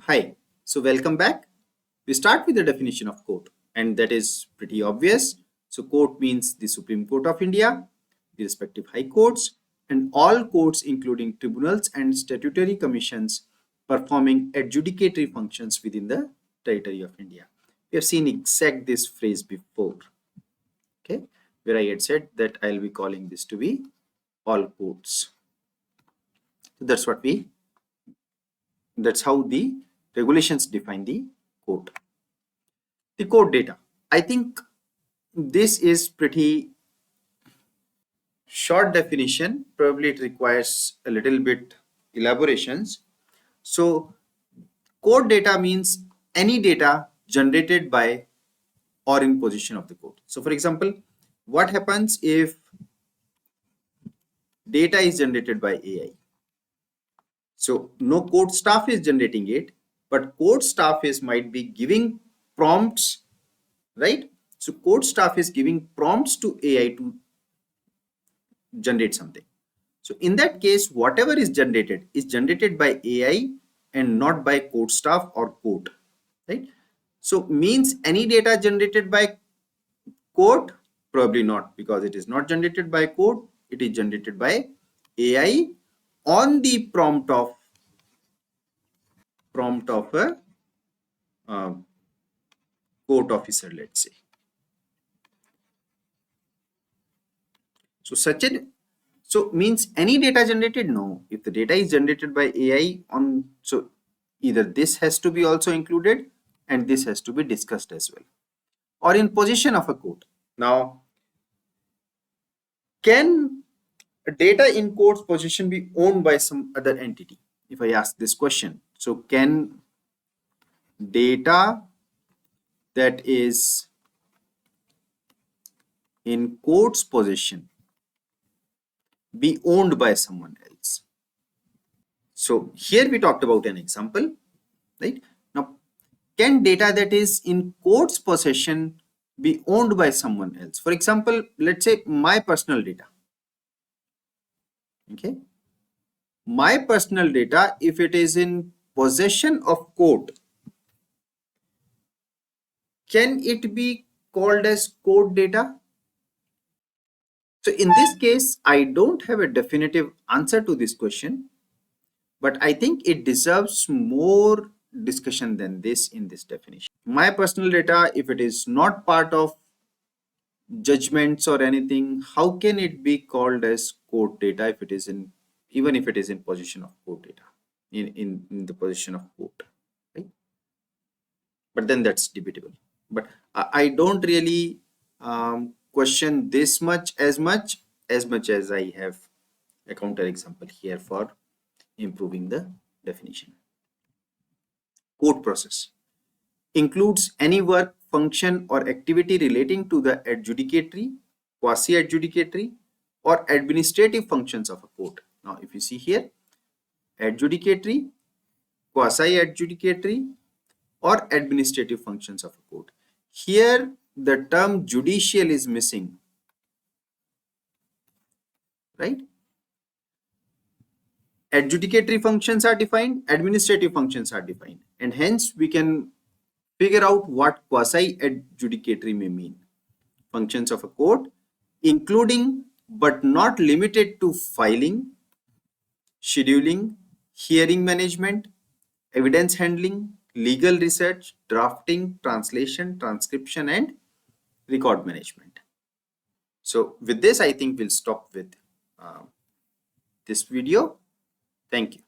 Hi, so welcome back. We start with the definition of court, and that is pretty obvious. So, court means the Supreme Court of India, the respective high courts, and all courts, including tribunals and statutory commissions, performing adjudicatory functions within the territory of India. We have seen exact this phrase before, okay, where I had said that I'll be calling this to be all courts. So that's how the regulations define the court. The court data. I think this is pretty short definition. Probably it requires a little bit elaborations. So court data means any data generated by or in possession of the court. So for example, what happens if data is generated by AI? So no court staff is generating it, but court staff might be giving prompts, right? So court staff is giving prompts to AI to generate something. So in that case, whatever is generated by AI and not by court staff or court, right? So means any data generated by court? Probably not, because it is not generated by court. It is generated by AI on the prompt of a court officer, let's say. So so means any data generated? No. If the data is generated by AI so either this has to be also included and this has to be discussed as well. Or in possession of a court. Now, can data in court's possession be owned by some other entity? If I ask this question, so can data that is in court's possession be owned by someone else? So here we talked about an example, right? Now, can data that is in court's possession be owned by someone else? For example, let's say my personal data. Okay. My personal data, if it is in possession of court, can it be called as court data? So in this case, I don't have a definitive answer to this question, but I think it deserves more discussion than this in this definition. My personal data, if it is not part of judgments or anything, how can it be called as court data if it is in, even if it is in possession of court data, in the possession of court, right? But then that's debatable. But I don't really question this much as I have a counter example here for improving the definition. Court process includes any work, function, or activity relating to the adjudicatory, quasi-adjudicatory, or administrative functions of a court. Now, if you see here, adjudicatory, quasi-adjudicatory, or administrative functions of a court. Here, the term judicial is missing, right? Adjudicatory functions are defined, administrative functions are defined, and hence we can figure out what quasi-adjudicatory may mean. Functions of a court, including but not limited to filing, scheduling, hearing management, evidence handling, legal research, drafting, translation, transcription, and record management. So with this, I think we'll stop with this video. Thank you.